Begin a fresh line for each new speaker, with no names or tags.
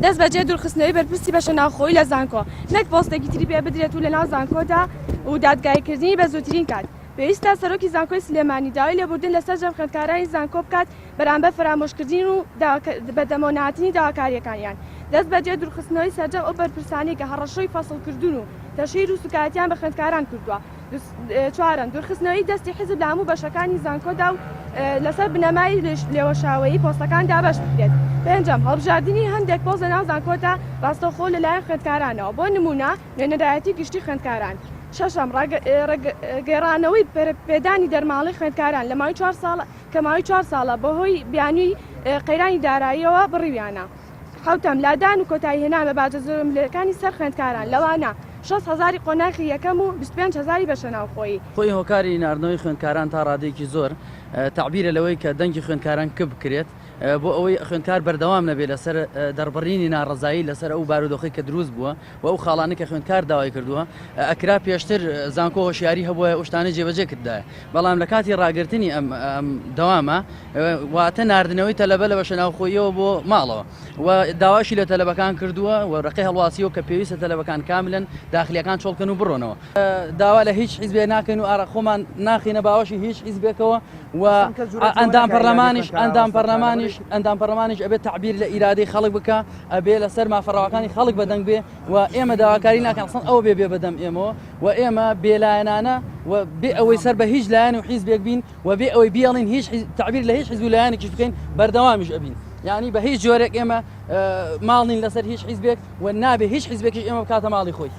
دەست بەجێ دوورخستنەوەی بەرپرسی بەشە ناوخۆیی لە زانکۆ نەک پۆستێکی تری پێ بدرێت و لە ناو زانکۆدا و دادگایکردنی بە زووترین کات. پێویستە سەرۆکی زانکۆی سلێمانی داوای لێبوردن لەسەر جەم خوێندکارانی زانکۆ بکات بەرامبەر فرامۆشکردین و بەدەمەوەنهاتنی داواکاریەکانیان. دەست بەجێ دوورخستنەوەی سەرجەم ئەو بەرپرسانەی کە هەڕەشەی فەسڵکردن و تەشیر و سوکاتیان بە خوێندکاران کردووە. چوارەم دوورخستنەوەی دەستی حیزب لە هەموو بەشەکانی زانکۆدا و لەسەر بنەمای لێوەشاوەیی پۆستەکاندا بەش بکرێت. پێنجەم هەڵبژاردننی هەندێک پۆست لە ناو زانکۆدا ڕاستەوخۆ لەلایەن خوێندکارانەوە بۆ نمونە نوێنەرایەتی گشتی خوێندکاران. شەشەم گێڕانەوەی پێدانی دەرماڵی خوێندکاران لە ماوەی 4 ساڵ کە ماوەی 4 ساڵە بەهۆی بیانووی قەیرانی داراییەوە بڕیویانە. حوتەم لادان و کۆتاییهێنان بە باجە زۆرملەکانی سەر خوێندکاران لەوانە 6,000 قۆناغی یەکەم و 25,000 بەشە ناوخۆیی.
خۆی هۆکاری ناردنەوەی خوێندکاران تا ڕادێکی زۆر تعبیرە لەوەی کە دەنگی خوێندکاران کب بکرێت بۆ ئەوەی خوێندکار بەردەوام نەبێت لەسەر دەربڕینی ناڕزایی لەسەر ئەو بارودۆخی کە دروست بووە و ئەو خاڵانە کە خوێندکار داوای کردووە ئەکرا پێشتر زانکۆ هۆشیاری هەبووە ئەو شتانە جێبەجێ کردایە. بەڵام لە کاتی ڕاگررتنی ئەم دەوامە واتە ناردنەوەی تەلەبە لە بەشە ناوخۆیەوە بۆ ماڵەوە و داواشی لە تەلەبەکان کردووە و ڕقی هەڵواسیەوە کە پێویستە تەلەبەکان کاملن داخلیەکان چۆڵکەن و بڕۆنەوە. داوا لە هیچ حیزبێ ناکەن و ئاراخۆمان ناخینە باوەشی هیچ حیزبێکەوە و ئەندام پەرلەمانیش ئەبێت تعبیر لە ئیرادەی خەڵک بکە ئەبێ لەسەر مافەڕەوەکانی خەڵک بەدەنگ بێ و ئێمە داواکاری ناکەن ئەسڵەن ئەوە بێ بەدەم ئێمەوە و ئێمە بێلایەنانە و بێ ئەوەی سەر بە هیچ لایەن و حیزبێک بین و بێ ئەوەی بیاڵین هیچ تعبیر لە هیچ حیزب و لایەنێکیش بکەین بەردەوامیش ئەبین. یعنی بە هیچ جۆرێک ئێمە ماڵ نین لەسەر هیچ حیزبێک و نابێ هیچ حیزبێکیش ئێمە بکاتە ماڵی خۆی.